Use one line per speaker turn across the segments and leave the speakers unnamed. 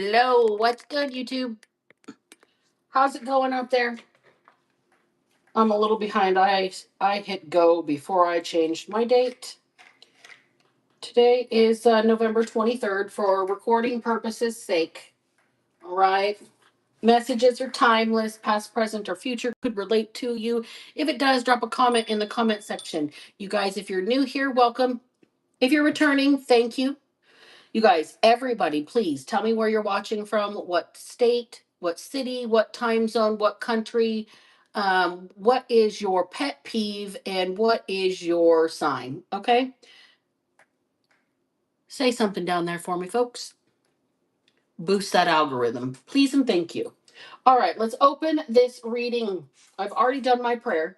Hello, what's good, YouTube? How's it going out there? I'm a little behind. I hit go before I changed my date. Today is November 23rd for recording purposes sake. All right. Messages are timeless, past, present, or future could relate to you. If it does, drop a comment in the comment section. You guys, if you're new here, welcome. If you're returning, thank you. You guys, everybody, please tell me where you're watching from, what state, what city, what time zone, what country, what is your pet peeve, and what is your sign. Okay? Say something down there for me, folks. Boost that algorithm. Please and thank you. All right, let's open this reading. I've already done my prayer.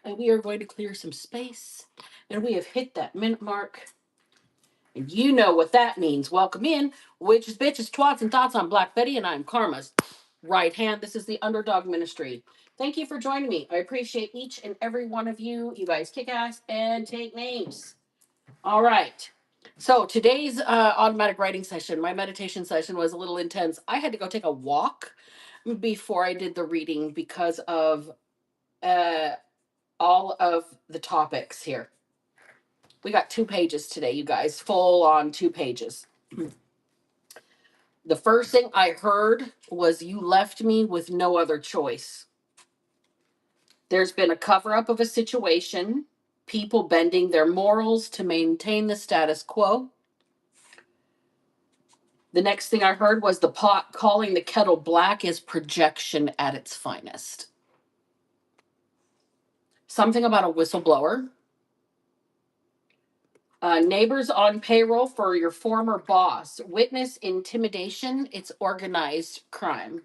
And we are going to clear some space. And we have hit that minute mark. And you know what that means. Welcome in, witches, bitches, twats, and thoughts. I'm Black Betty, and I'm Karma's right hand. This is the Underdog Ministry. Thank you for joining me. I appreciate each and every one of you. You guys kick ass and take names. All right. So today's automatic writing session, my meditation session was a little intense. I had to go take a walk before I did the reading because of uh, all of the topics here. We got 2 pages today, you guys, full on 2 pages. The first thing I heard was you left me with no other choice. There's been a cover up of a situation, people bending their morals to maintain the status quo. The next thing I heard was the pot calling the kettle black is projection at its finest. Something about a whistleblower. Neighbors on payroll for your former boss. Witness intimidation. It's organized crime.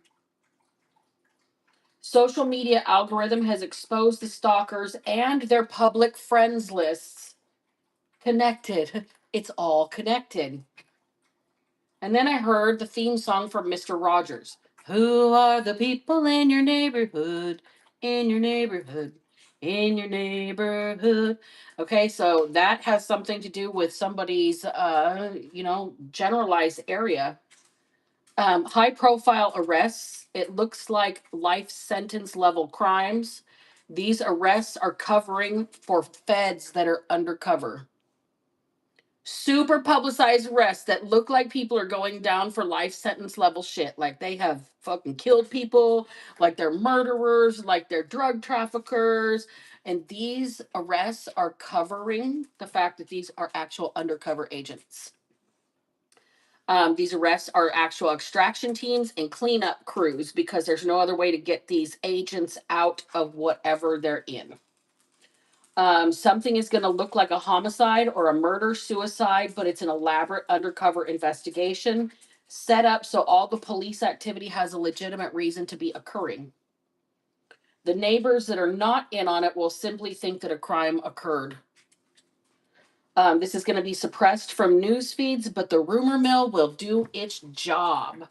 Social media algorithm has exposed the stalkers and their public friends lists. Connected. It's all connected. And then I heard the theme song from Mr. Rogers. Who are the people in your neighborhood? In your neighborhood. In your neighborhood. Okay, so that has something to do with somebody's generalized area. High profile arrests. It looks like life sentence level crimes. These arrests are covering for feds that are undercover. Super publicized arrests that look like people are going down for life sentence level shit. Like they have fucking killed people, like they're murderers, like they're drug traffickers. And these arrests are covering the fact that these are actual undercover agents. These arrests are actual extraction teams and cleanup crews because there's no other way to get these agents out of whatever they're in. Something is going to look like a homicide or a murder suicide, but it's an elaborate undercover investigation set up so all the police activity has a legitimate reason to be occurring. The neighbors that are not in on it will simply think that a crime occurred. This is going to be suppressed from news feeds, but the rumor mill will do its job.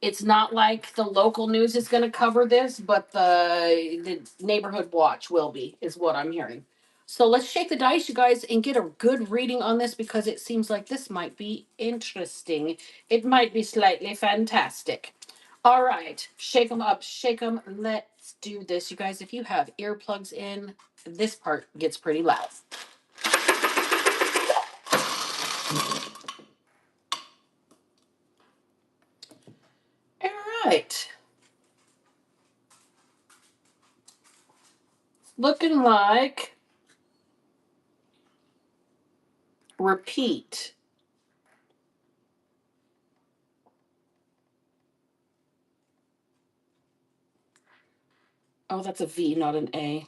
It's not like the local news is going to cover this, but the neighborhood watch will be, is what I'm hearing. So let's shake the dice, you guys, and get a good reading on this because it seems like this might be interesting. It might be slightly fantastic. All right, shake them up, shake them. Let's do this, you guys. If you have earplugs in, this part gets pretty loud. All right. Looking like repeat. Oh, that's a V, not an A.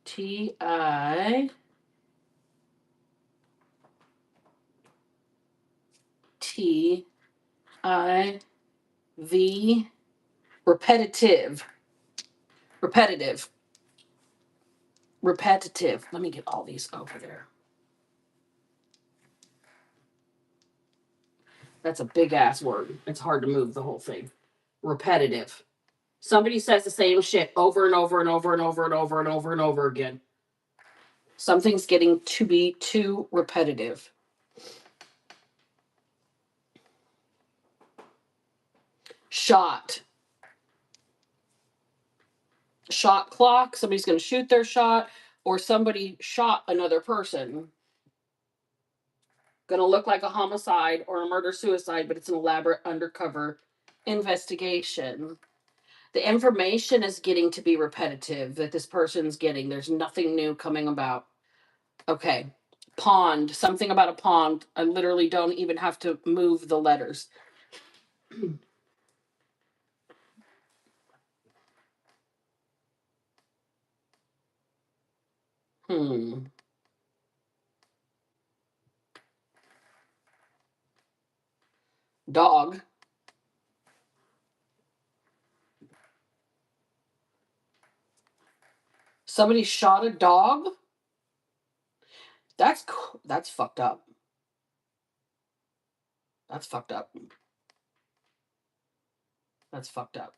T-I-T-V. Repetitive. Repetitive. Repetitive. Let me get all these over there. That's a big ass word. It's hard to move the whole thing. Repetitive. Somebody says the same shit over and over and over and over and over and over and over again. Something's getting to be too repetitive. Shot. Shot clock. Somebody's going to shoot their shot, or somebody shot another person. Going to look like a homicide or a murder-suicide, but it's an elaborate undercover investigation. The information is getting to be repetitive that this person's getting. There's nothing new coming about. Okay. Pond. Something about a pond. I literally don't even have to move the letters. Dog. Somebody shot a dog? That's fucked up. That's fucked up. That's fucked up.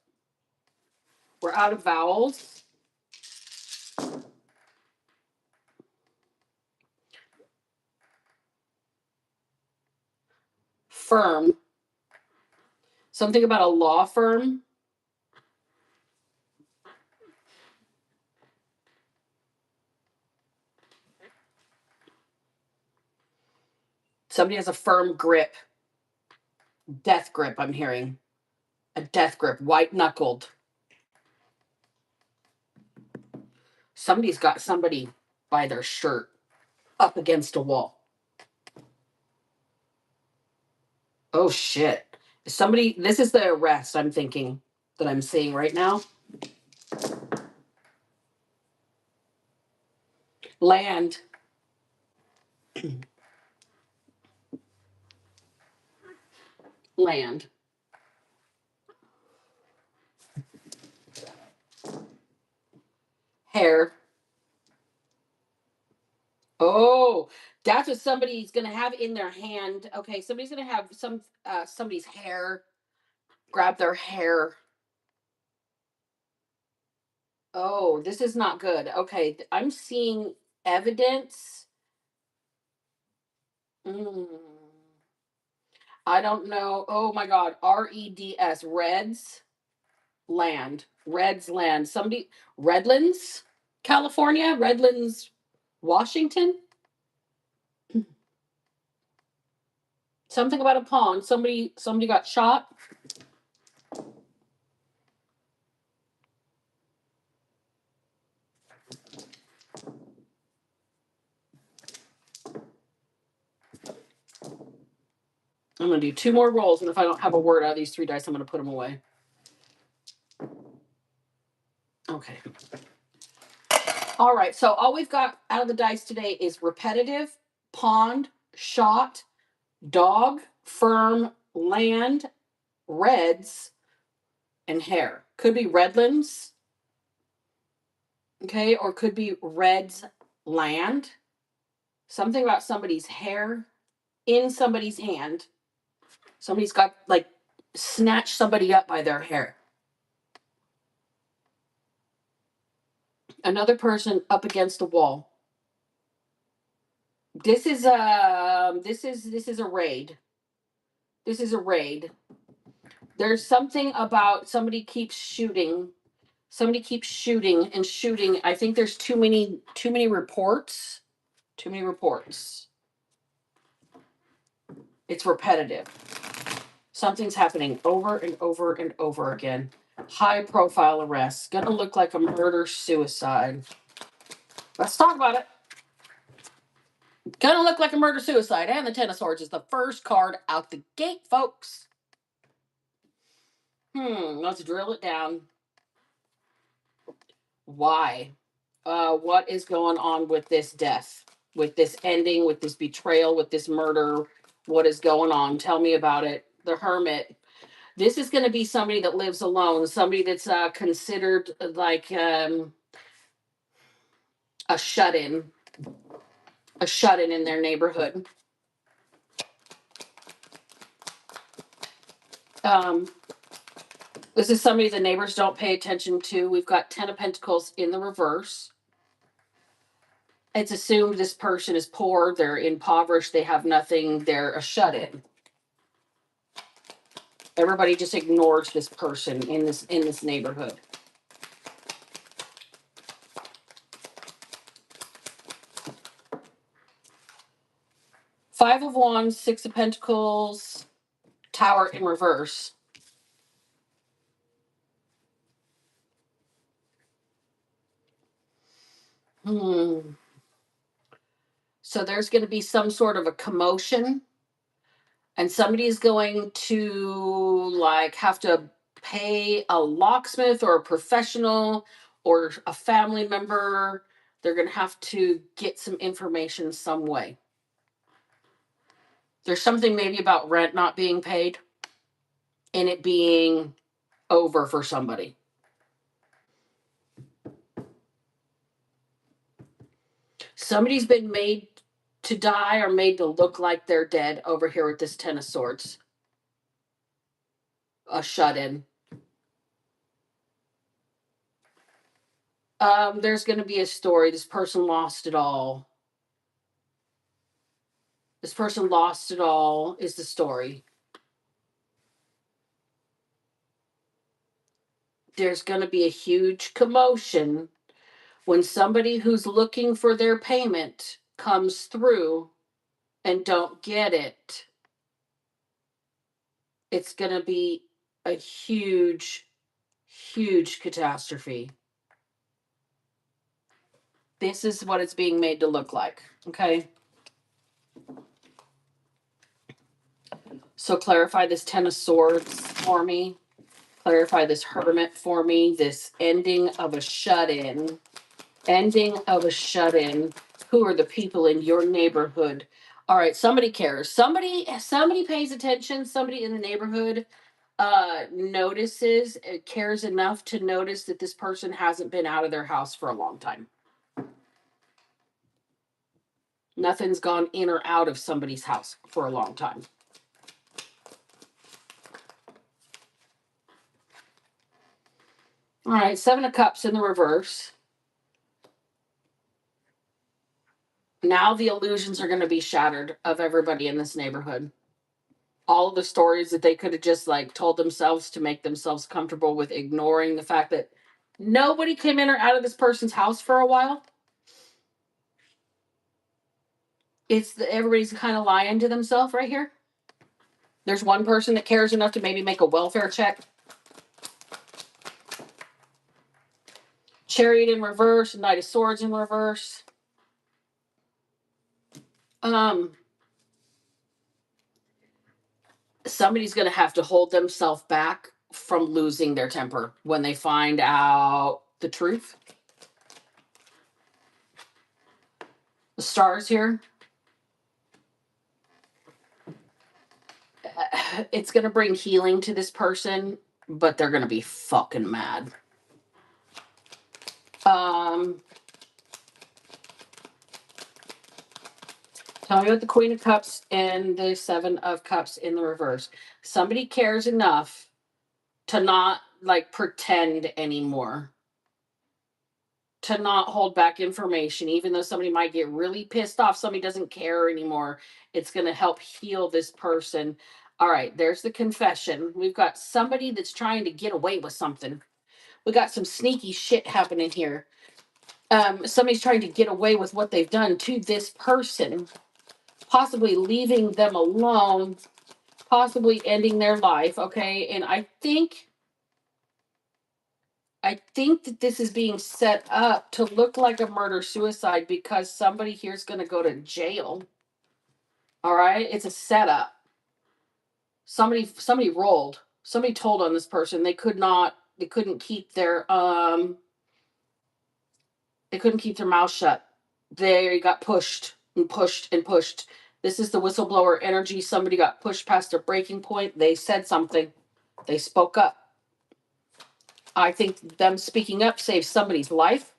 We're out of vowels. Firm. Something about a law firm. Somebody has a firm grip. Death grip, I'm hearing. A death grip. White knuckled. Somebody's got somebody by their shirt up against a wall. Oh shit. Somebody, this is the arrest I'm thinking that I'm seeing right now. Land. Land. Hair. Oh, that's what somebody's gonna have in their hand. Okay, somebody's gonna have somebody's hair. Grab their hair. Oh, this is not good. Okay, I'm seeing evidence. Mm, I don't know. Oh my God. REDS. Reds land. Reds land. Somebody. Redlands, California. Redlands, Washington. Something about a pond. Somebody got shot. I'm going to do 2 more rolls, and if I don't have a word out of these 3 dice, I'm going to put them away. Okay. All right, so all we've got out of the dice today is repetitive, pond, shot, dog, firm, land, reds, and hair. Could be Redlands, okay, or could be Reds land. Something about somebody's hair in somebody's hand. Somebody's got, like, snatched somebody up by their hair. Another person up against a wall. This is a raid. This is a raid. There's something about somebody keeps shooting. Somebody keeps shooting and shooting. I think there's too many reports. Too many reports. It's repetitive. Something's happening over and over and over again. High profile arrests. Gonna look like a murder suicide. Let's talk about it. Gonna look like a murder suicide. And the Ten of Swords is the first card out the gate, folks. Let's drill it down. Why? What is going on with this death? With this ending, with this betrayal, with this murder? What is going on? Tell me about it. The Hermit. This is going to be somebody that lives alone, somebody that's considered like a shut-in in their neighborhood. This is somebody the neighbors don't pay attention to. We've got 10 of Pentacles in the reverse. It's assumed this person is poor, they're impoverished, they have nothing, they're a shut-in. Everybody just ignores this person in this neighborhood. Five of Wands, Six of Pentacles, Tower in reverse. So there's going to be some sort of a commotion, and somebody is going to like have to pay a locksmith or a professional or a family member. They're going to have to get some information some way. There's something maybe about rent not being paid and it being over for somebody. Somebody's been made to die or made to look like they're dead over here with this Ten of Swords. A shut-in. There's going to be a story. This person lost it all. This person lost it all is the story. There's going to be a huge commotion when somebody who's looking for their payment comes through and don't get it. It's going to be a huge, huge catastrophe. This is what it's being made to look like, okay? So clarify this Ten of Swords for me. Clarify this Hermit for me. This ending of a shut-in. Ending of a shut-in. Who are the people in your neighborhood? All right, somebody cares. Somebody pays attention. Somebody in the neighborhood notices, cares enough to notice that this person hasn't been out of their house for a long time. Nothing's gone in or out of somebody's house for a long time. All right, Seven of Cups in the reverse. Now the illusions are going to be shattered of everybody in this neighborhood. All of the stories that they could have just like told themselves to make themselves comfortable with ignoring the fact that nobody came in or out of this person's house for a while. Everybody's kind of lying to themselves right here. There's one person that cares enough to maybe make a welfare check. Chariot in reverse, Knight of Swords in reverse. Somebody's going to have to hold themselves back from losing their temper when they find out the truth. The stars here. It's going to bring healing to this person, but they're going to be fucking mad. Tell me about the Queen of Cups and the Seven of Cups in the reverse. Somebody cares enough to not like pretend anymore. To not hold back information, even though somebody might get really pissed off, somebody doesn't care anymore. It's going to help heal this person. All right, there's the confession. We've got somebody that's trying to get away with something. We got some sneaky shit happening here. Somebody's trying to get away with what they've done to this person, possibly leaving them alone, possibly ending their life, okay? And I think that this is being set up to look like a murder-suicide because somebody here is going to go to jail. All right? It's a setup. Somebody rolled. Somebody told on this person. They couldn't keep their mouth shut. They got pushed and pushed and pushed. This is the whistleblower energy. Somebody got pushed past their breaking point. They said something. They spoke up. I think them speaking up saved somebody's life.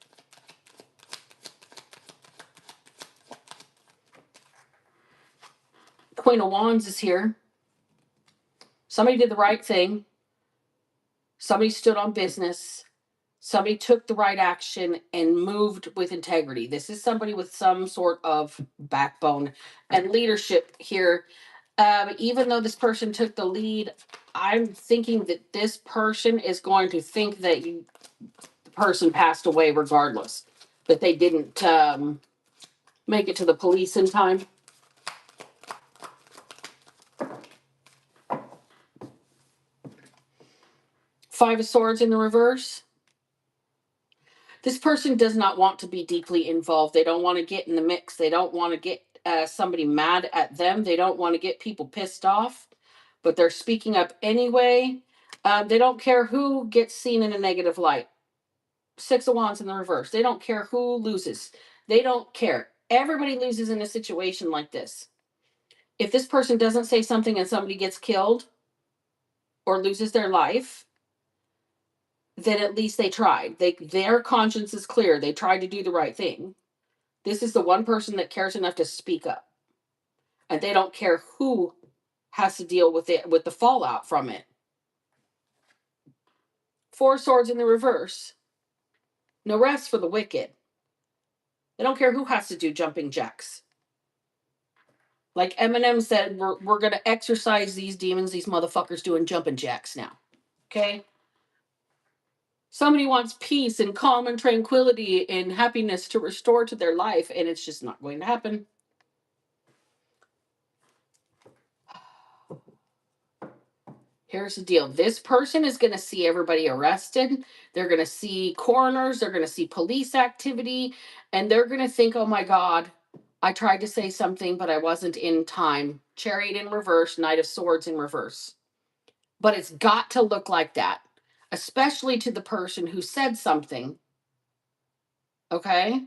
Queen of Wands is here. Somebody did the right thing. Somebody stood on business. Somebody took the right action and moved with integrity. This is somebody with some sort of backbone and leadership here. Even though this person took the lead, I'm thinking that this person is going to think that the person passed away regardless, that they didn't make it to the police in time. Five of Swords in the reverse. This person does not want to be deeply involved. They don't want to get in the mix. They don't want to get somebody mad at them. They don't want to get people pissed off, but they're speaking up anyway. They don't care who gets seen in a negative light. Six of Wands in the reverse. They don't care who loses. They don't care. Everybody loses in a situation like this. If this person doesn't say something and somebody gets killed or loses their life, then at least they tried. Their conscience is clear. They tried to do the right thing. This is the one person that cares enough to speak up. And they don't care who has to deal with it, with the fallout from it. Four Swords in the reverse. No rest for the wicked. They don't care who has to do jumping jacks. Like Eminem said, we're going to exercise these demons, these motherfuckers doing jumping jacks now. Okay? Somebody wants peace and calm and tranquility and happiness to restore to their life, and it's just not going to happen. Here's the deal. This person is going to see everybody arrested. They're going to see coroners. They're going to see police activity. And they're going to think, oh my God, I tried to say something, but I wasn't in time. Chariot in reverse, Knight of Swords in reverse. But it's got to look like that, especially to the person who said something. Okay?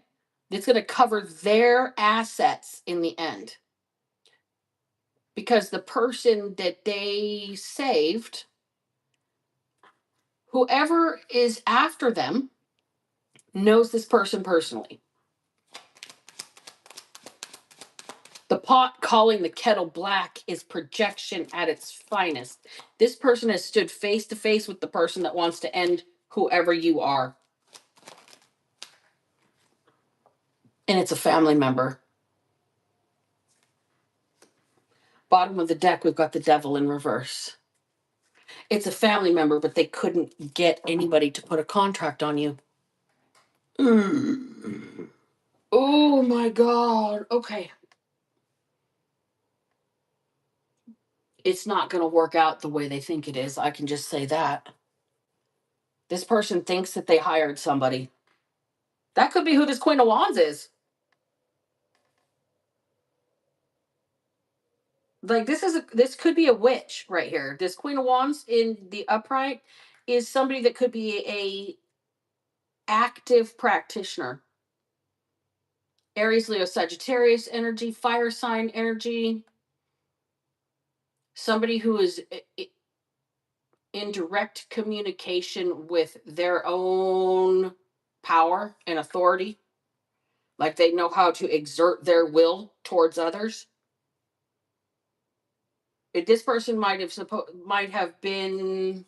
It's going to cover their assets in the end. Because the person that they saved, whoever is after them, knows this person personally. The pot calling the kettle black is projection at its finest. This person has stood face to face with the person that wants to end whoever you are. And it's a family member. Bottom of the deck, we've got the Devil in reverse. It's a family member, but they couldn't get anybody to put a contract on you. Oh my God. Okay. It's not going to work out the way they think it is. I can just say that. This person thinks that they hired somebody. That could be who this Queen of Wands is. Like this could be a witch right here. This Queen of Wands in the upright is somebody that could be a active practitioner. Aries, Leo, Sagittarius energy, fire sign energy. Somebody who is in direct communication with their own power and authority. Like they know how to exert their will towards others. This person might have been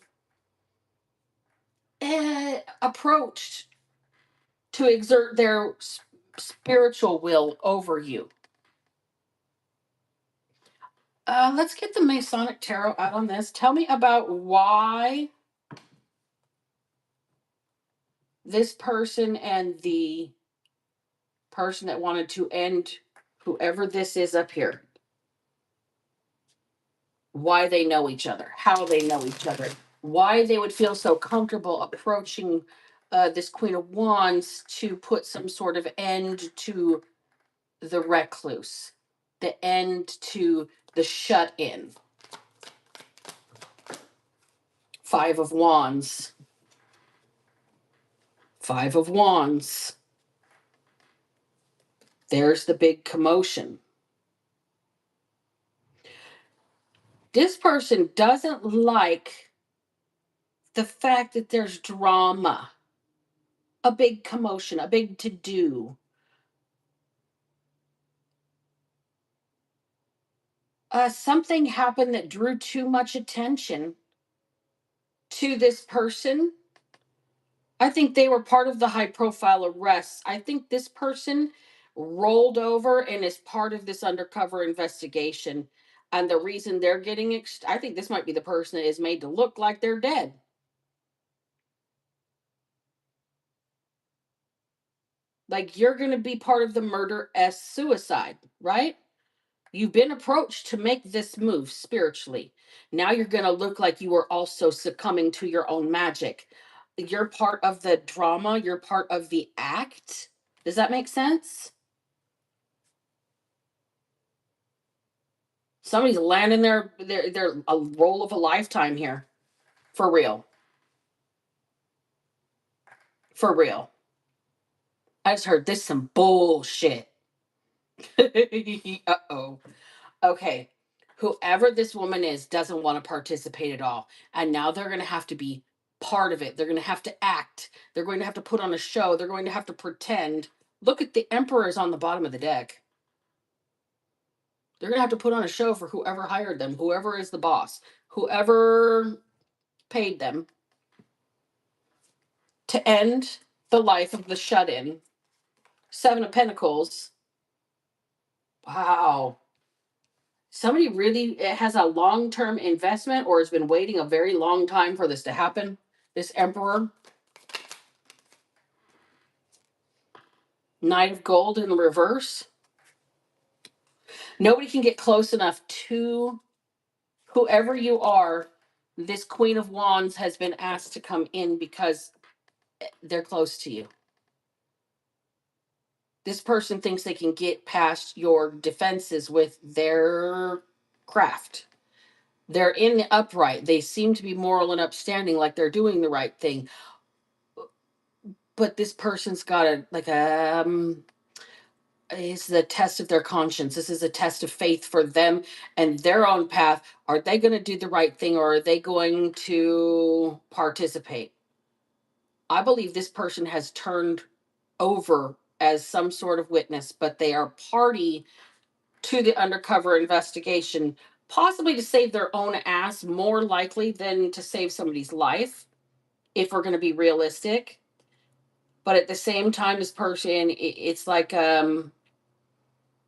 approached to exert their spiritual will over you. Let's get the Masonic Tarot out on this. Tell me about why this person and the person that wanted to end whoever this is up here, why they know each other, how they know each other, why they would feel so comfortable approaching this Queen of Wands to put some sort of end to the recluse, the end to the shut in. Five of Wands. Five of Wands. There's the big commotion. This person doesn't like the fact that there's drama, a big commotion, a big to-do. Something happened that drew too much attention. to this person. I think they were part of the high profile arrests. I think this person rolled over and is part of this undercover investigation. And the reason they're getting, I think this might be the person that is made to look like they're dead. Like you're going to be part of the murder s suicide, right? You've been approached to make this move spiritually. Now you're going to look like you are also succumbing to your own magic. You're part of the drama, you're part of the act. Does that make sense? Somebody's landing their a role of a lifetime here. For real. For real. I just heard this some bullshit. Uh-oh. Okay. Whoever this woman is doesn't want to participate at all. And now they're going to have to be part of it. They're going to have to act. They're going to have to put on a show. They're going to have to pretend. Look at the emperors on the bottom of the deck. They're going to have to put on a show for whoever hired them, whoever is the boss, whoever paid them to end the life of the shut in. Seven of Pentacles. Wow. Somebody really has a long term investment or has been waiting a very long time for this to happen. This Emperor. Knight of Gold in the reverse. Nobody can get close enough to whoever you are. This Queen of Wands has been asked to come in because they're close to you. This person thinks they can get past your defenses with their craft. They're in the upright. They seem to be moral and upstanding, like they're doing the right thing. But this person's got it's the test of their conscience. This is a test of faith for them and their own path. Are they going to do the right thing or are they going to participate? I believe this person has turned over as some sort of witness, but they are party to the undercover investigation, possibly to save their own ass, more likely than to save somebody's life, if we're going to be realistic. But at the same time, this person, it's like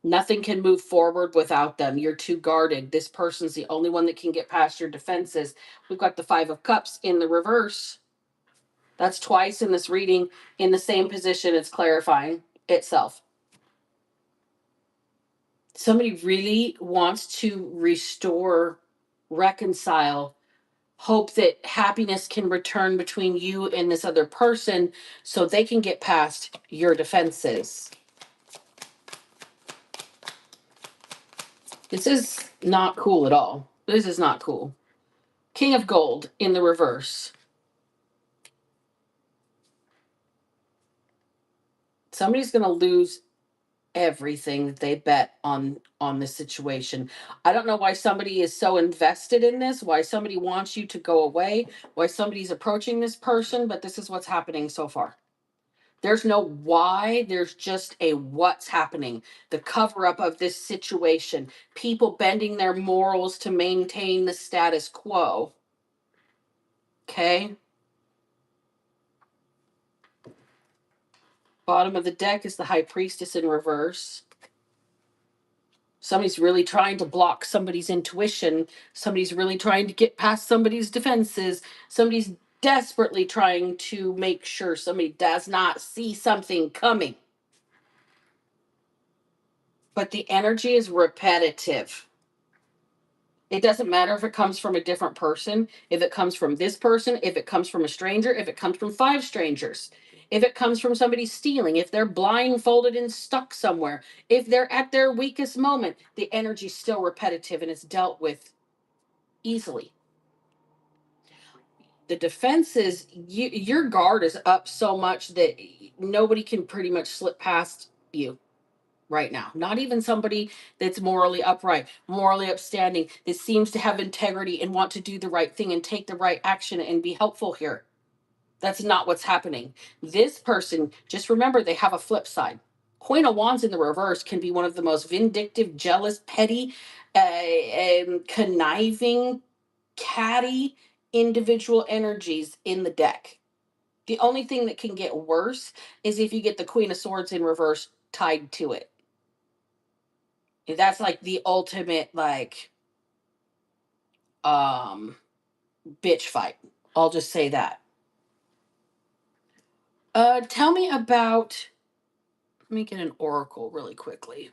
nothing can move forward without them. You're too guarded. This person's the only one that can get past your defenses. We've got the Five of Cups in the reverse. That's twice in this reading in the same position. It's clarifying itself. Somebody really wants to restore, reconcile, hope that happiness can return between you and this other person so they can get past your defenses. This is not cool at all. This is not cool. King of Gold in the reverse. Somebody's going to lose everything that they bet on this situation. I don't know why somebody is so invested in this, why somebody wants you to go away, why somebody's approaching this person, but this is what's happening so far. There's no why, there's just a what's happening. The cover up of this situation, people bending their morals to maintain the status quo. Okay? Bottom of the deck is the High Priestess in reverse. Somebody's really trying to block somebody's intuition. Somebody's really trying to get past somebody's defenses. Somebody's desperately trying to make sure somebody does not see something coming. But the energy is repetitive. It doesn't matter if it comes from a different person, if it comes from this person, if it comes from a stranger, if it comes from five strangers, if it comes from somebody stealing, if they're blindfolded and stuck somewhere, if they're at their weakest moment, the energy's still repetitive and it's dealt with easily. The defense is your guard is up so much that nobody can pretty much slip past you right now. Not even somebody that's morally upright, morally upstanding, that seems to have integrity and want to do the right thing and take the right action and be helpful here. That's not what's happening. This person, just remember, they have a flip side. Queen of Wands in the reverse can be one of the most vindictive, jealous, petty, conniving, catty, individual energies in the deck. The only thing that can get worse is if you get the Queen of Swords in reverse tied to it. That's like the ultimate like um bitch fight. I'll just say that. Tell me about, let me get an oracle really quickly.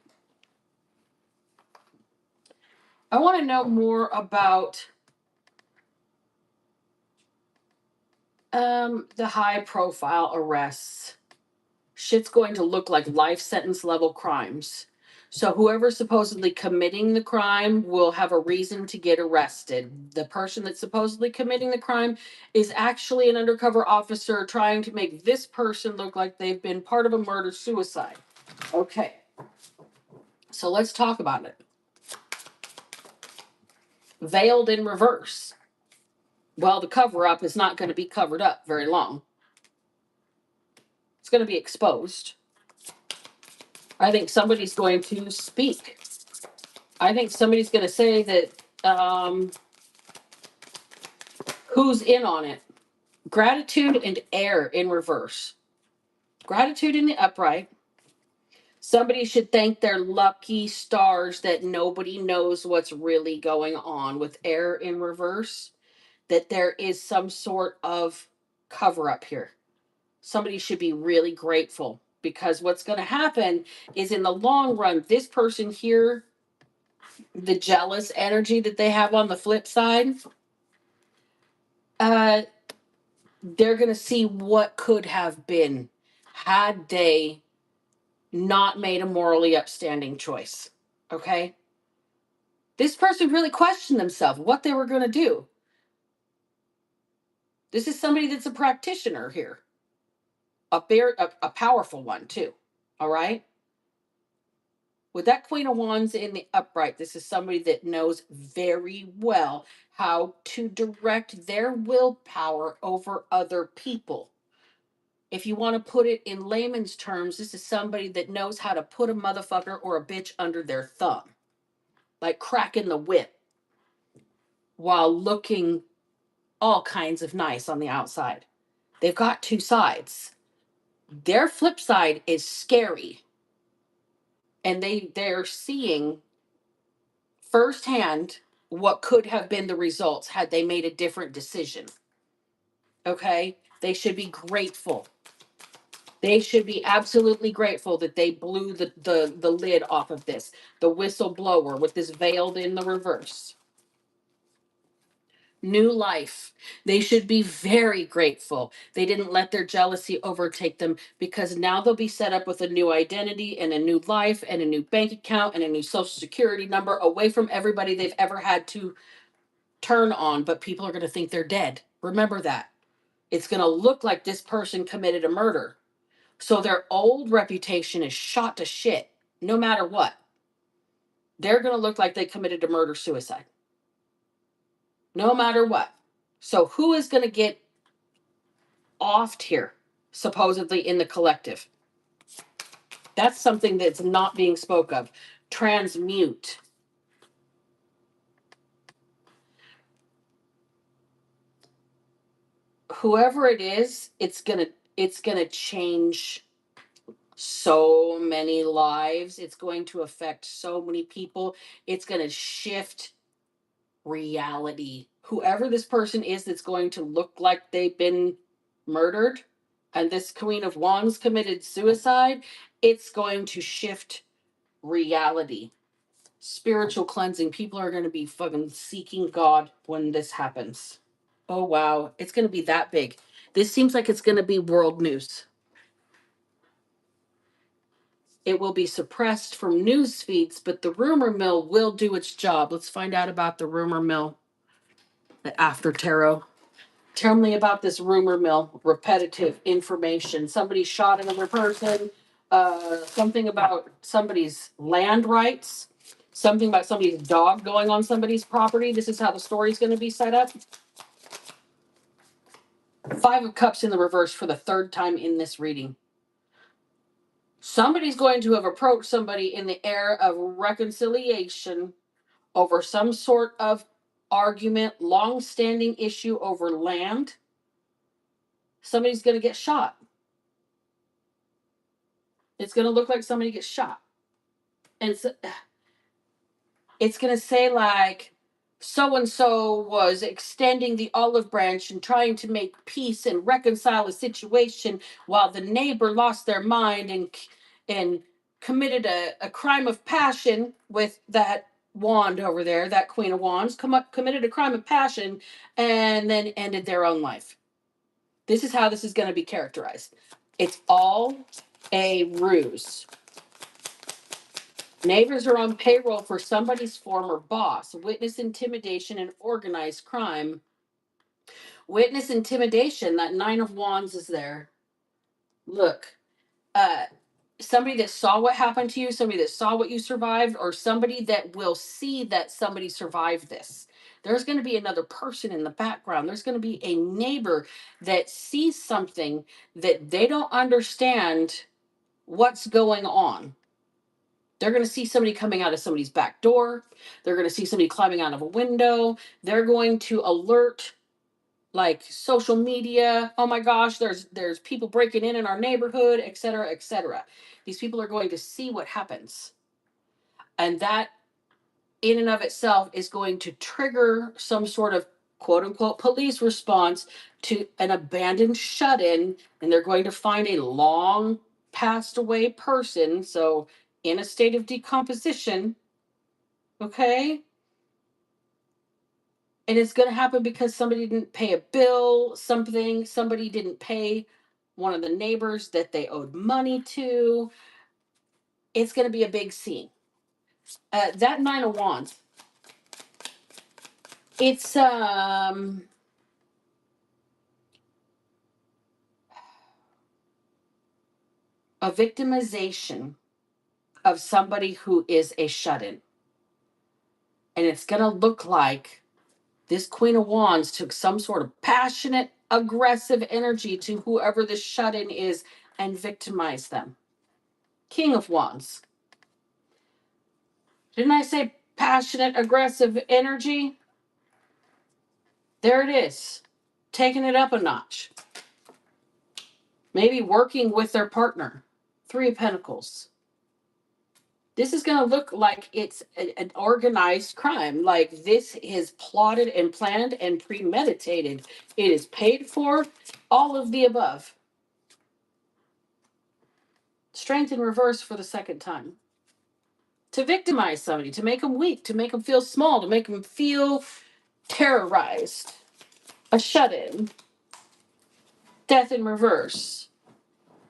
I want to know more about the high profile arrests. Shit's going to look like life sentence level crimes. So whoever's supposedly committing the crime will have a reason to get arrested. The person that's supposedly committing the crime is actually an undercover officer trying to make this person look like they've been part of a murder suicide. Okay. So let's talk about it. Veiled in reverse. Well, the cover up is not going to be covered up very long. It's going to be exposed. I think somebody's going to speak. I think somebody's going to say that who's in on it. Gratitude and air in reverse. Gratitude in the upright. Somebody should thank their lucky stars that nobody knows what's really going on with air in reverse, that there is some sort of cover up here. Somebody should be really grateful because what's going to happen is in the long run, this person here, the jealous energy that they have on the flip side, they're going to see what could have been had they not made a morally upstanding choice. Okay? This person really questioned themselves what they were going to do. This is somebody that's a practitioner here, a powerful one too. All right? With that Queen of Wands in the upright, this is somebody that knows very well how to direct their willpower over other people. If you want to put it in layman's terms, this is somebody that knows how to put a motherfucker or a bitch under their thumb, like cracking the whip while looking all kinds of nice on the outside. They've got two sides. Their flip side is scary. And they're seeing firsthand what could have been the results had they made a different decision. Okay? They should be grateful. They should be absolutely grateful that they blew the lid off of this. The whistleblower with this veiled in the reverse. New life. They should be very grateful. They didn't let their jealousy overtake them because now they'll be set up with a new identity and a new life and a new bank account and a new social security number away from everybody they've ever had to turn on, but people are going to think they're dead. Remember that. It's going to look like this person committed a murder. So their old reputation is shot to shit no matter what. They're going to look like they committed a murder suicide no matter what. So who is going to get offed here, supposedly in the collective? That's something that's not being spoke of. Transmute. Whoever it is, it's gonna change so many lives. It's going to affect so many people. It's gonna shift reality. Whoever this person is that's going to look like they've been murdered and this Queen of Wands committed suicide, it's going to shift reality. Spiritual cleansing. People are going to be fucking seeking God when this happens. Oh, wow. It's going to be that big. This seems like it's going to be world news. It will be suppressed from news feeds, but the rumor mill will do its job. Let's find out about the rumor mill, the after tarot. Tell me about this rumor mill. Repetitive information. Somebody shot another person. Something about somebody's land rights. Something about somebody's dog going on somebody's property. This is how the story's going to be set up. Five of Cups in the reverse for the third time in this reading. Somebody's going to have approached somebody in the air of reconciliation over some sort of argument, long-standing issue over land. Somebody's going to get shot. It's going to look like somebody gets shot. And it's going to say like, so and so was extending the olive branch and trying to make peace and reconcile a situation while the neighbor lost their mind and committed a crime of passion with that wand over there, that Queen of Wands, committed a crime of passion and then ended their own life. This is how this is going to be characterized. It's all a ruse. Neighbors are on payroll for somebody's former boss. Witness intimidation and organized crime. Witness intimidation, that Nine of Wands is there. Look, somebody that saw what happened to you, somebody that saw what you survived, or somebody that will see that somebody survived this. There's going to be another person in the background. There's going to be a neighbor that sees something that they don't understand what's going on. They're going to see somebody coming out of somebody's back door. They're going to see somebody climbing out of a window. They're going to alert like social media. Oh my gosh, there's people breaking in our neighborhood, et cetera, et cetera. These people are going to see what happens. And that in and of itself is going to trigger some sort of quote unquote police response to an abandoned shut-in, and they're going to find a long passed away person, so in a state of decomposition. Okay. And it's going to happen because somebody didn't pay a bill, somebody didn't pay one of the neighbors that they owed money to. It's going to be a big scene. That Nine of Wands, it's a victimization of somebody who is a shut-in. And it's going to look like this Queen of Wands took some sort of passionate, aggressive energy to whoever this shut-in is and victimized them. King of Wands. Didn't I say passionate, aggressive energy? There it is. Taking it up a notch. Maybe working with their partner. Three of Pentacles. This is going to look like it's an organized crime. Like this is plotted and planned and premeditated. It is paid for. All of the above. Strength in reverse for the second time. To victimize somebody, to make them weak, to make them feel small, to make them feel terrorized. A shut-in. Death in reverse.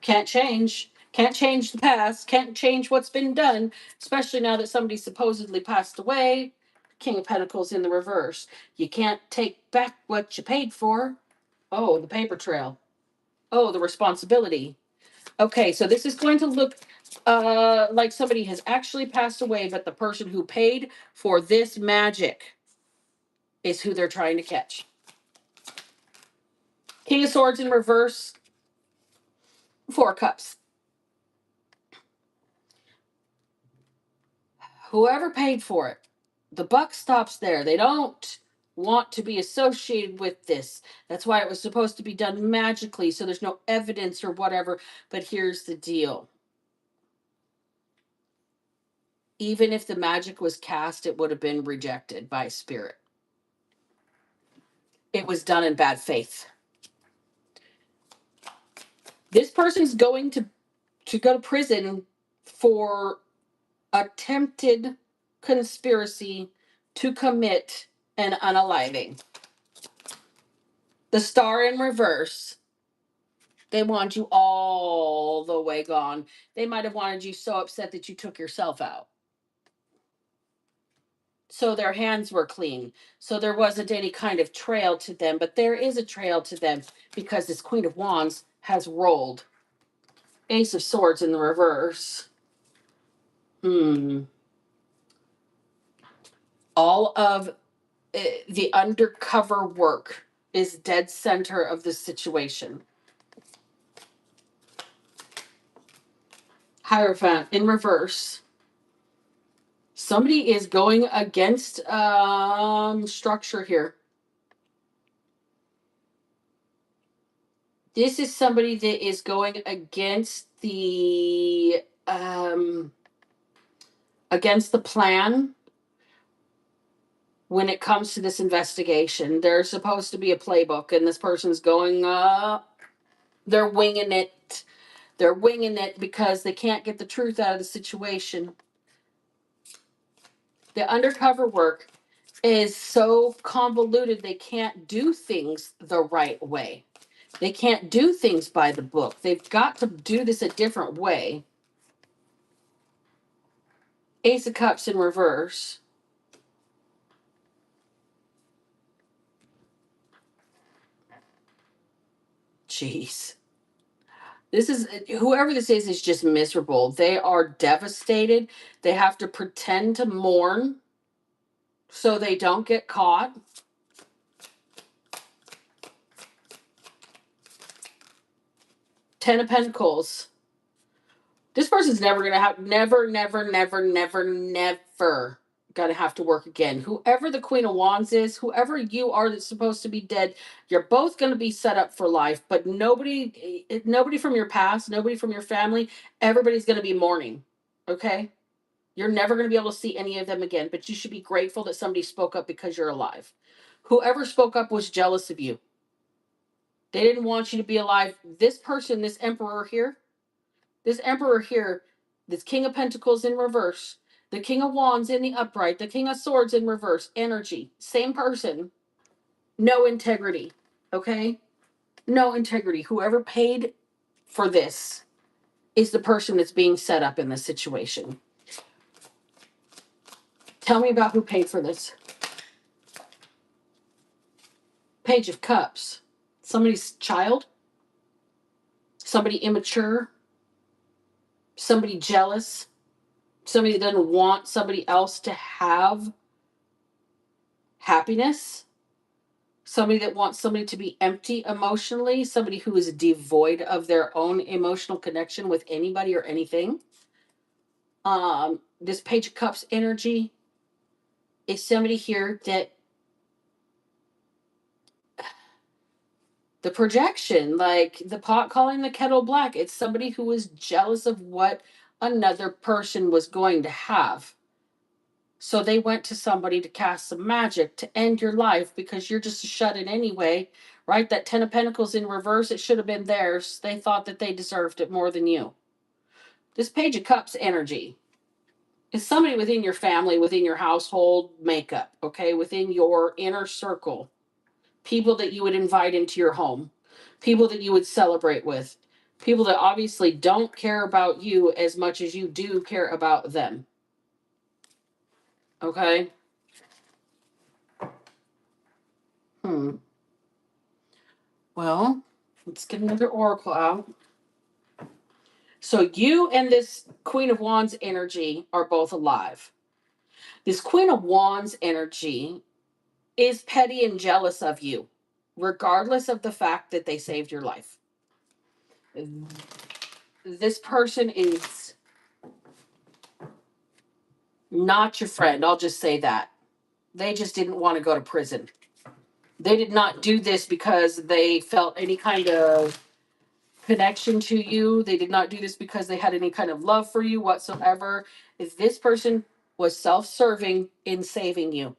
Can't change. Can't change the past. Can't change what's been done, especially now that somebody supposedly passed away. King of Pentacles in the reverse. You can't take back what you paid for. Oh, the paper trail. Oh, the responsibility. Okay, so this is going to look like somebody has actually passed away, but the person who paid for this magic is who they're trying to catch. King of Swords in reverse. Four Cups. Whoever paid for it, the buck stops there. They don't want to be associated with this. That's why it was supposed to be done magically, so there's no evidence or whatever. But here's the deal. Even if the magic was cast, it would have been rejected by spirit. It was done in bad faith. This person's going to go to prison for attempted conspiracy to commit an unaliving. The Star in reverse. They want you all the way gone. They might have wanted you so upset that you took yourself out. So their hands were clean. So there wasn't any kind of trail to them, but there is a trail to them because this Queen of Wands has rolled. Ace of Swords in the reverse. All of the undercover work is dead center of the situation. Hierophant in reverse. Somebody is going against structure here. This is somebody that is going against the plan when it comes to this investigation. There's supposed to be a playbook, and this person's going they're winging it. They're winging it because they can't get the truth out of the situation. The undercover work is so convoluted, they can't do things the right way. They can't do things by the book. They've got to do this a different way. Ace of Cups in reverse. Jeez. This is, whoever this is just miserable. They are devastated. They have to pretend to mourn so they don't get caught. Ten of Pentacles. This person's never going to have, never going to have to work again. Whoever the Queen of Wands is, whoever you are that's supposed to be dead, you're both going to be set up for life, but nobody from your past, nobody from your family, everybody's going to be mourning, okay? You're never going to be able to see any of them again, but you should be grateful that somebody spoke up because you're alive. Whoever spoke up was jealous of you. They didn't want you to be alive. This person, this emperor here, this King of Pentacles in reverse, the King of Wands in the upright, the King of Swords in reverse, energy, same person, no integrity, okay? No integrity. Whoever paid for this is the person that's being set up in this situation. Tell me about who paid for this. Page of Cups. Somebody's child, somebody immature, somebody jealous, somebody that doesn't want somebody else to have happiness, somebody that wants somebody to be empty emotionally, somebody who is devoid of their own emotional connection with anybody or anything. This Page of Cups energy is somebody here that the projection, like the pot calling the kettle black, it's somebody who was jealous of what another person was going to have. So they went to somebody to cast some magic to end your life because you're just a shut-in anyway, right? That Ten of Pentacles in reverse, it should have been theirs. They thought that they deserved it more than you. This Page of Cups energy is somebody within your family, within your household makeup, okay? Within your inner circle. People that you would invite into your home. People that you would celebrate with. People that obviously don't care about you as much as you do care about them. Okay? Well, let's get another oracle out. So you and this Queen of Wands energy are both alive. This Queen of Wands energy is petty and jealous of you, regardless of the fact that they saved your life. This person is not your friend. I'll just say that. They just didn't want to go to prison. They did not do this because they felt any kind of connection to you. They did not do this because they had any kind of love for you whatsoever. If this person was self-serving in saving you.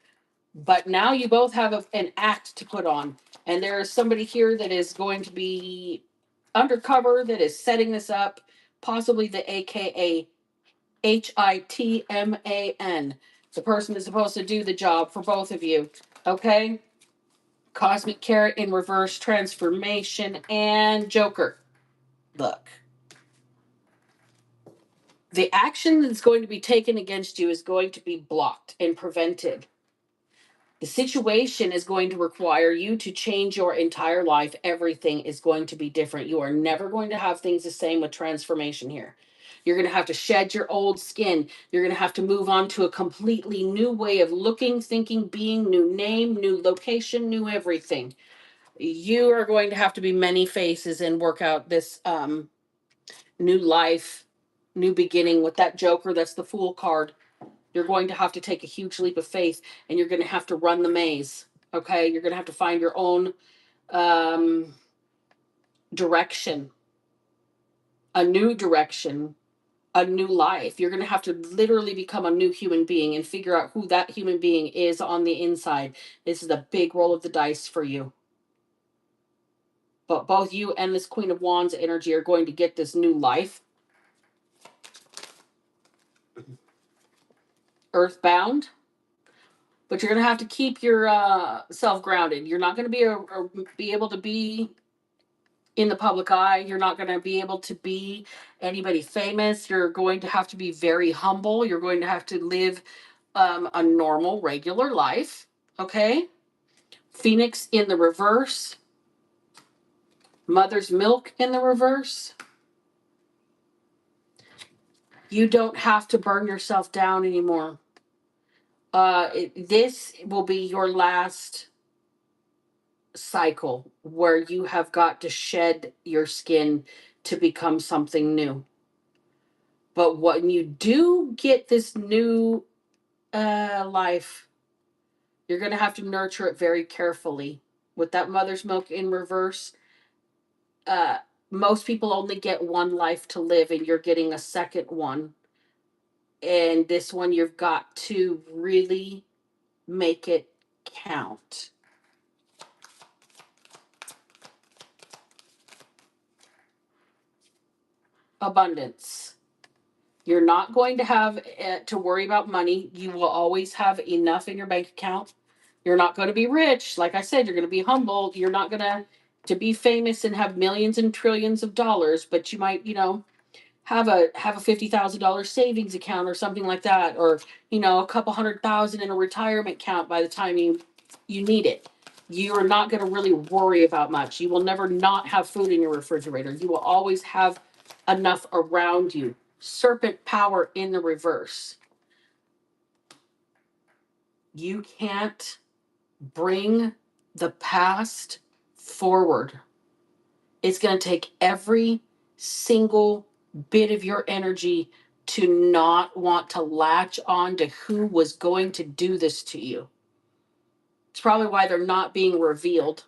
But now you both have an act to put on. And there is somebody here that is going to be undercover, that is setting this up, possibly the AKA HITMAN. The person is supposed to do the job for both of you. Okay? Cosmic Carrot in reverse, transformation, and Joker. Look. The action that's going to be taken against you is going to be blocked and prevented. The situation is going to require you to change your entire life. Everything is going to be different. You are never going to have things the same with transformation here. You're going to have to shed your old skin. You're going to have to move on to a completely new way of looking, thinking, being, new name, new location, new everything. You are going to have to be many faces and work out this new life, new beginning with that Joker. That's the Fool card. You're going to have to take a huge leap of faith, and you're going to have to run the maze. Okay, you're going to have to find your own direction, a new direction, a new life. You're going to have to literally become a new human being and figure out who that human being is on the inside. This is a big roll of the dice for you. But both you and this Queen of Wands energy are going to get this new life. Earthbound. But you're going to have to keep your self grounded. You're not going to be able to be in the public eye. You're not going to be able to be anybody famous. You're going to have to be very humble. You're going to have to live a normal, regular life. Okay? Phoenix in the reverse. Mother's milk in the reverse. You don't have to burn yourself down anymore. This will be your last cycle where you have got to shed your skin to become something new. But when you do get this new life, you're going to have to nurture it very carefully. With that mother's milk in reverse, most people only get one life to live, and you're getting a second one. And this one, you've got to really make it count. Abundance. You're not going to have to worry about money. You will always have enough in your bank account. You're not going to be rich. Like I said, you're going to be humble. You're not going to be famous and have millions and trillions of dollars, but you might, have a $50,000 savings account or something like that, or a couple $100,000 in a retirement account by the time you need it. You are not going to really worry about much. You will never not have food in your refrigerator. You will always have enough around you. Serpent power in the reverse. You can't bring the past forward. It's going to take every single bit of your energy to not want to latch on to who was going to do this to you. It's probably why they're not being revealed.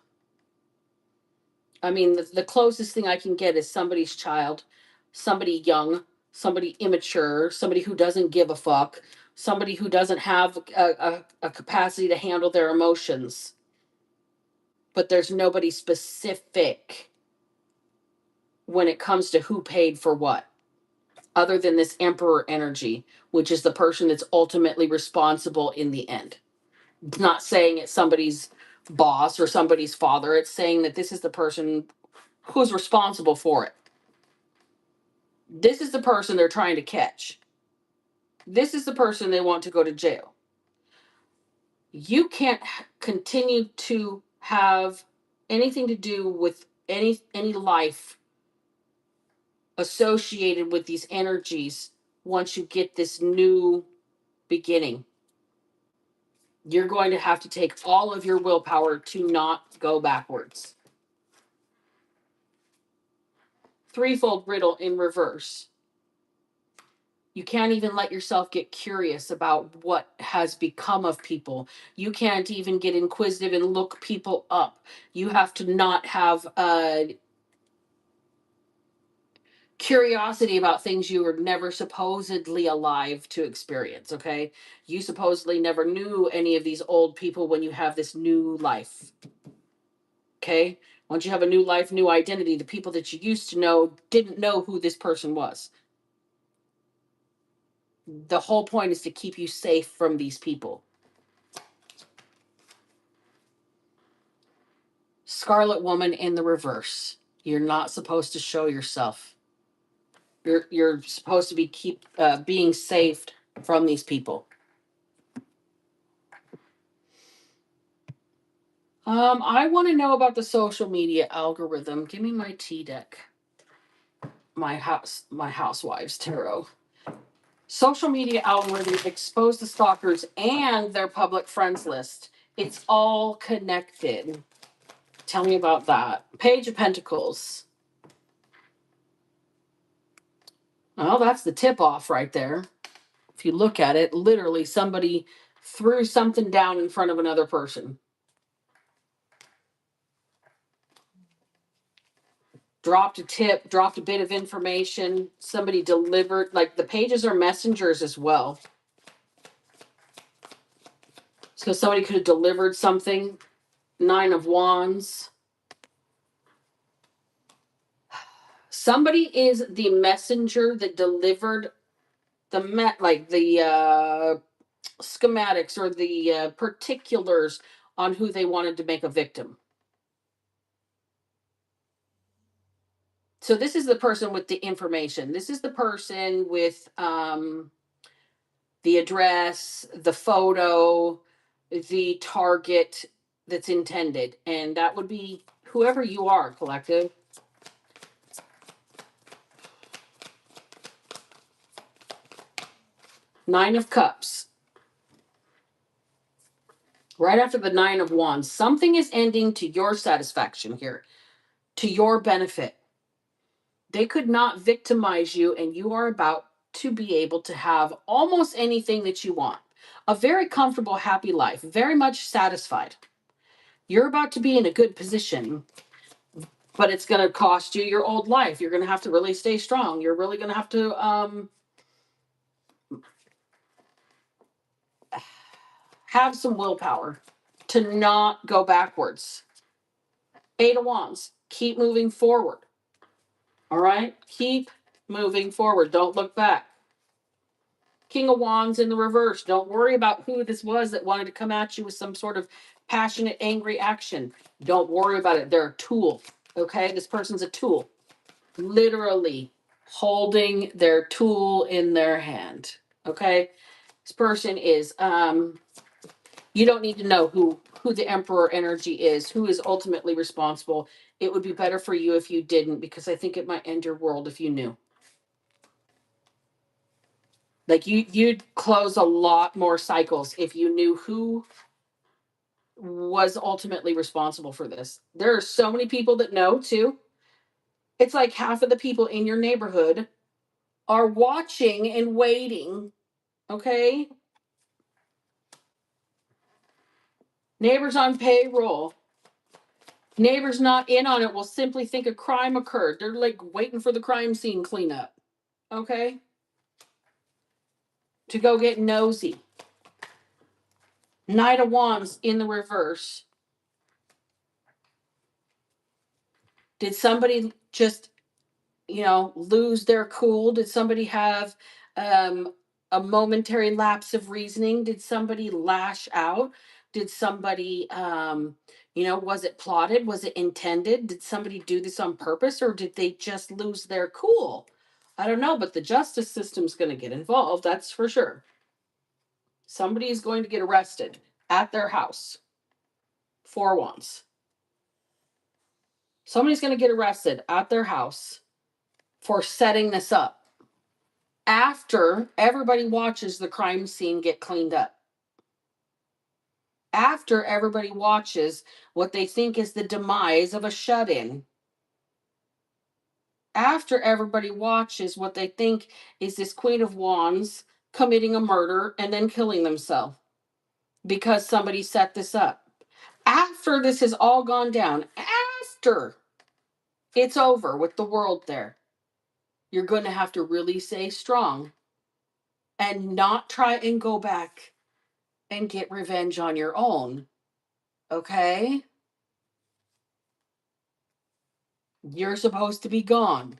I mean, the closest thing I can get is somebody's child, somebody young, somebody immature, somebody who doesn't give a fuck, somebody who doesn't have a capacity to handle their emotions. But there's nobody specific when it comes to who paid for what, other than this emperor energy, which is the person that's ultimately responsible in the end. It's not saying it's somebody's boss or somebody's father. It's saying that this is the person who's responsible for it. This is the person they're trying to catch. This is the person they want to go to jail. You can't continue to have anything to do with any life associated with these energies once you get this new beginning. You're going to have to take all of your willpower to not go backwards. Threefold riddle in reverse. You can't even let yourself get curious about what has become of people. You can't even get inquisitive and look people up. You have to not have curiosity about things you were never supposedly alive to experience, okay? You supposedly never knew any of these old people when you have this new life. Okay? Once you have a new life, new identity, the people that you used to know didn't know who this person was. The whole point is to keep you safe from these people. Scarlet Woman in the reverse. You're not supposed to show yourself. You're supposed to be being saved from these people. I want to know about the social media algorithm. Give me my T deck. My housewives tarot. Social media algorithm expose the stalkers and their public friends list. It's all connected. Tell me about that. Page of Pentacles. Well, that's the tip off right there. If you look at it, literally somebody threw something down in front of another person. Dropped a tip, dropped a bit of information, somebody delivered, like the pages are messengers as well. So somebody could have delivered something. 9 of Wands. Somebody is the messenger that delivered the schematics or the particulars on who they wanted to make a victim. So this is the person with the information. This is the person with the address, the photo, the target that's intended. And that would be whoever you are, collective. Nine of Cups. Right after the 9 of Wands, something is ending to your satisfaction here, to your benefit. They could not victimize you, and you are about to be able to have almost anything that you want. A very comfortable, happy life, very much satisfied. You're about to be in a good position, but it's going to cost you your old life. You're going to have to really stay strong. You're really going to have to have some willpower to not go backwards. 8 of Wands, keep moving forward. All right? Keep moving forward. Don't look back. King of Wands in the reverse. Don't worry about who this was that wanted to come at you with some sort of passionate, angry action. Don't worry about it. They're a tool. Okay? This person's a tool. Literally holding their tool in their hand. Okay? This person is you don't need to know who the Emperor energy is, who is ultimately responsible. It would be better for you if you didn't, because I think it might end your world if you knew. Like you'd close a lot more cycles if you knew who was ultimately responsible for this. There are so many people that know too. It's like half of the people in your neighborhood are watching and waiting. Okay? Neighbors on payroll. Neighbors not in on it will simply think a crime occurred. They're like waiting for the crime scene cleanup. Okay? To go get nosy. Knight of Wands in the reverse. Did somebody just, lose their cool? Did somebody have a momentary lapse of reasoning? Did somebody lash out? Did somebody, was it plotted? Was it intended? Did somebody do this on purpose, or did they just lose their cool? I don't know, but the justice system's going to get involved. That's for sure. Somebody is going to get arrested at their house. 4 Wands. Somebody's going to get arrested at their house for setting this up after everybody watches the crime scene get cleaned up. After everybody watches what they think is the demise of a shut-in. After everybody watches what they think is this Queen of Wands committing a murder and then killing themselves because somebody set this up. After this has all gone down, after it's over with the world there, you're going to have to really stay strong and not try and go back and get revenge on your own. Okay? You're supposed to be gone.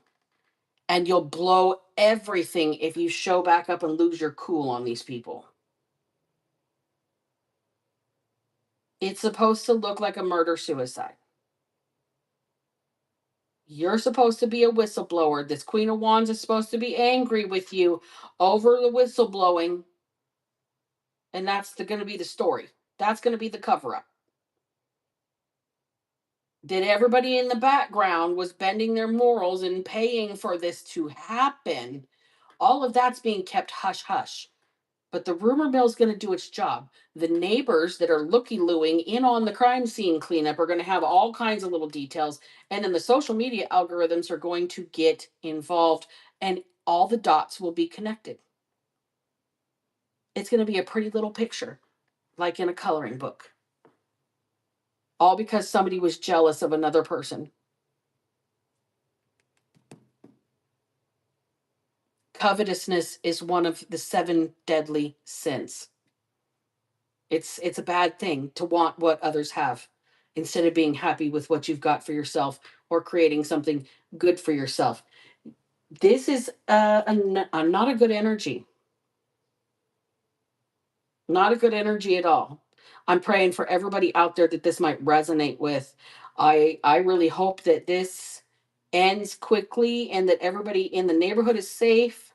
And you'll blow everything if you show back up and lose your cool on these people. It's supposed to look like a murder-suicide. You're supposed to be a whistleblower. This Queen of Wands is supposed to be angry with you over the whistleblowing. And that's going to be the story. That's going to be the cover-up. That everybody in the background was bending their morals and paying for this to happen. All of that's being kept hush-hush. But the rumor mill is going to do its job. The neighbors that are looky-looing in on the crime scene cleanup are going to have all kinds of little details. And then the social media algorithms are going to get involved. And all the dots will be connected. it's going to be a pretty little picture, like in a coloring book. All because somebody was jealous of another person. Covetousness is one of the 7 deadly sins. It's a bad thing to want what others have instead of being happy with what you've got for yourself or creating something good for yourself. This is not a good energy. Not a good energy at all. I'm praying for everybody out there that this might resonate with. I really hope that this ends quickly and that everybody in the neighborhood is safe.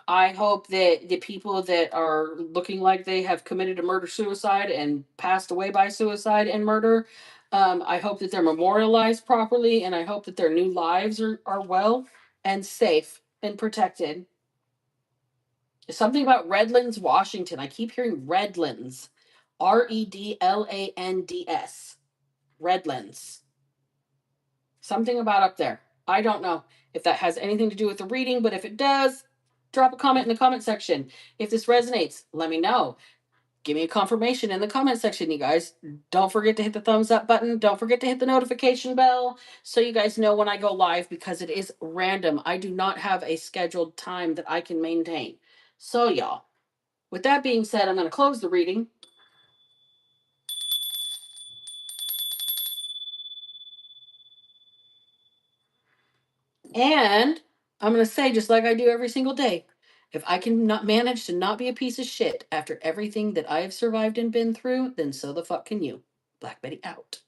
I hope that the people that are looking like they have committed a murder suicide and passed away by suicide and murder, I hope that they're memorialized properly, and I hope that their new lives are well and safe and protected. Something about Redlands, Washington. I keep hearing Redlands. Redlands. Redlands. Something about up there. I don't know if that has anything to do with the reading, but if it does, drop a comment in the comment section. If this resonates, let me know. Give me a confirmation in the comment section, you guys. Don't forget to hit the thumbs up button. Don't forget to hit the notification bell so you guys know when I go live, because it is random. I do not have a scheduled time that I can maintain. So, y'all, with that being said, I'm going to close the reading. And I'm going to say, just like I do every single day, if I can not manage to not be a piece of shit after everything that I have survived and been through, then so the fuck can you. Black Betty out.